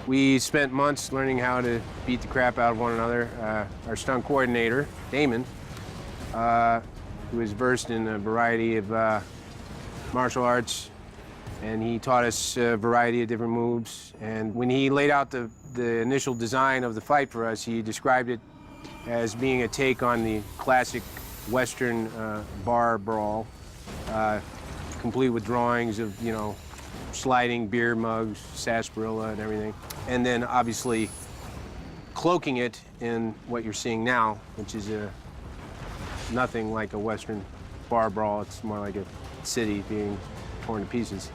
We spent months learning how to beat the crap out of one another. Our stunt coordinator, Damon, who is versed in a variety of martial arts, and he taught us a variety of different moves. And when he laid out the initial design of the fight for us, he described it as being a take on the classic Western bar brawl, complete with drawings of, you know, sliding beer mugs, sarsaparilla, and everything. And then, obviously, cloaking it in what you're seeing now, which is nothing like a Western bar brawl. It's more like a city being torn to pieces.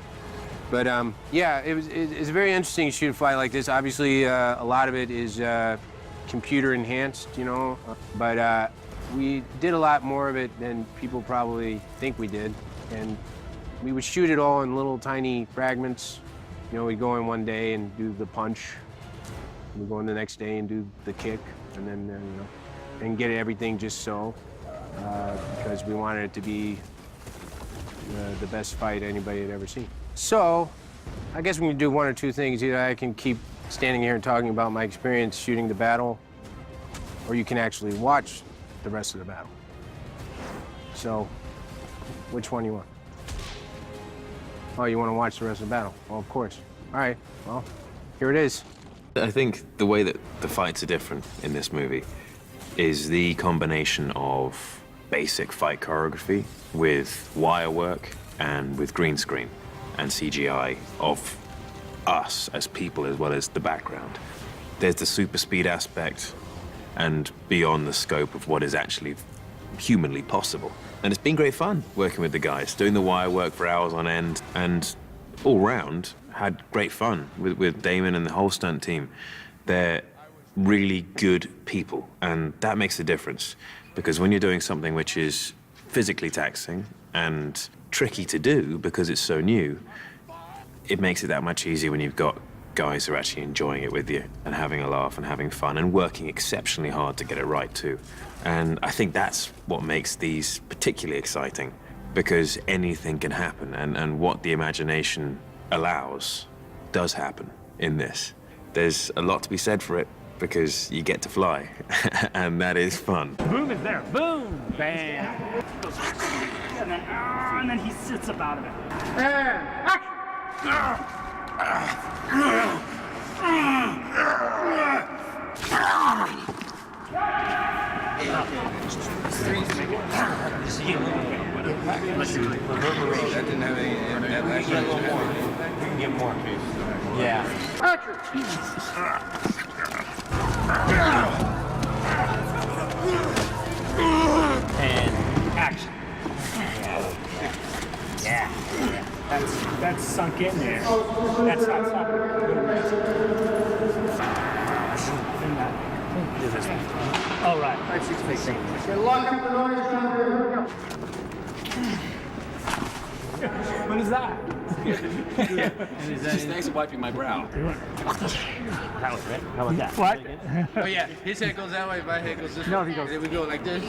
But, yeah, it's very interesting to shoot a fight like this. Obviously, a lot of it is computer enhanced, you know, but we did a lot more of it than people probably think we did. And we would shoot it all in little tiny fragments. You know, we'd go in one day and do the punch. We'd go in the next day and do the kick, and then, you know, and get everything just so, because we wanted it to be the best fight anybody had ever seen. So, I guess we can do one or two things. Either I can keep standing here and talking about my experience shooting the battle, or you can actually watch the rest of the battle. So, which one you want? Oh, you want to watch the rest of the battle? Well, of course. All right, well, here it is. I think the way that the fights are different in this movie is the combination of basic fight choreography with wire work and with green screen and CGI of us as people as well as the background. There's the super speed aspect and beyond the scope of what is actually humanly possible. And it's been great fun working with the guys, doing the wire work for hours on end, and all round had great fun with Damon and the whole stunt team. They're really good people, and that makes a difference, because when you're doing something which is physically taxing and tricky to do because it's so new, it makes it that much easier when you've got guys who are actually enjoying it with you and having a laugh and having fun and working exceptionally hard to get it right too. And I think that's what makes these particularly exciting, because anything can happen, and what the imagination allows does happen in this. There's a lot to be said for it, because you get to fly, and that is fun. Boom is there, boom, bam. And then he sits up out of it. That didn't have any. We can get more. Yeah. And action. Yeah. That's sunk in there. That's not all right. What is that? It's nice to wiping my brow. That was it. How about that? What? Oh, yeah, his head goes that way, my head goes this way. No, he goes. And then we go like this.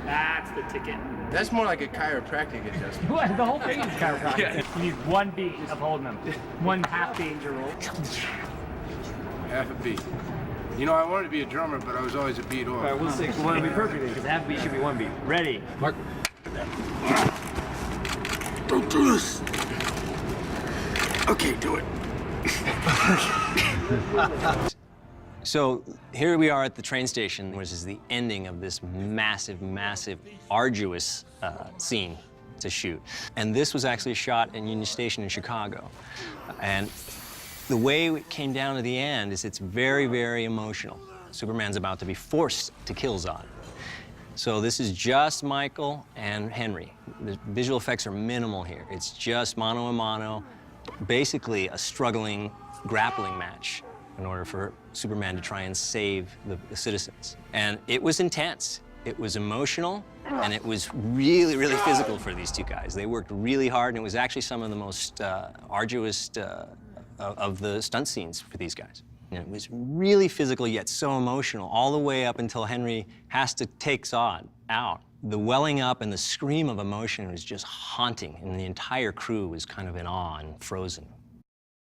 That's the ticket. That's more like a chiropractic adjustment. What? The whole thing is chiropractic. Yeah. You need one beat of holding them. One half beat in your roll. Half a beat. You know, I wanted to be a drummer, but I was always a beat off. All right, we'll see. We want to be perfect because half beat should be one beat. Ready? Mark. Don't do this. Okay, do it. So here we are at the train station, which is the ending of this massive, massive, arduous scene to shoot. And this was actually shot in Union Station in Chicago. And the way it came down to the end is it's very, very emotional. Superman's about to be forced to kill Zod. So this is just Michael and Henry. The visual effects are minimal here. It's just mano a mano, basically a struggling grappling match in order for Superman to try and save the citizens. And it was intense. It was emotional, and it was really, really physical for these two guys. They worked really hard, and it was actually some of the most arduous of the stunt scenes for these guys. And it was really physical, yet so emotional, all the way up until Henry has to take Zod out. The welling up and the scream of emotion was just haunting, and the entire crew was kind of in awe and frozen.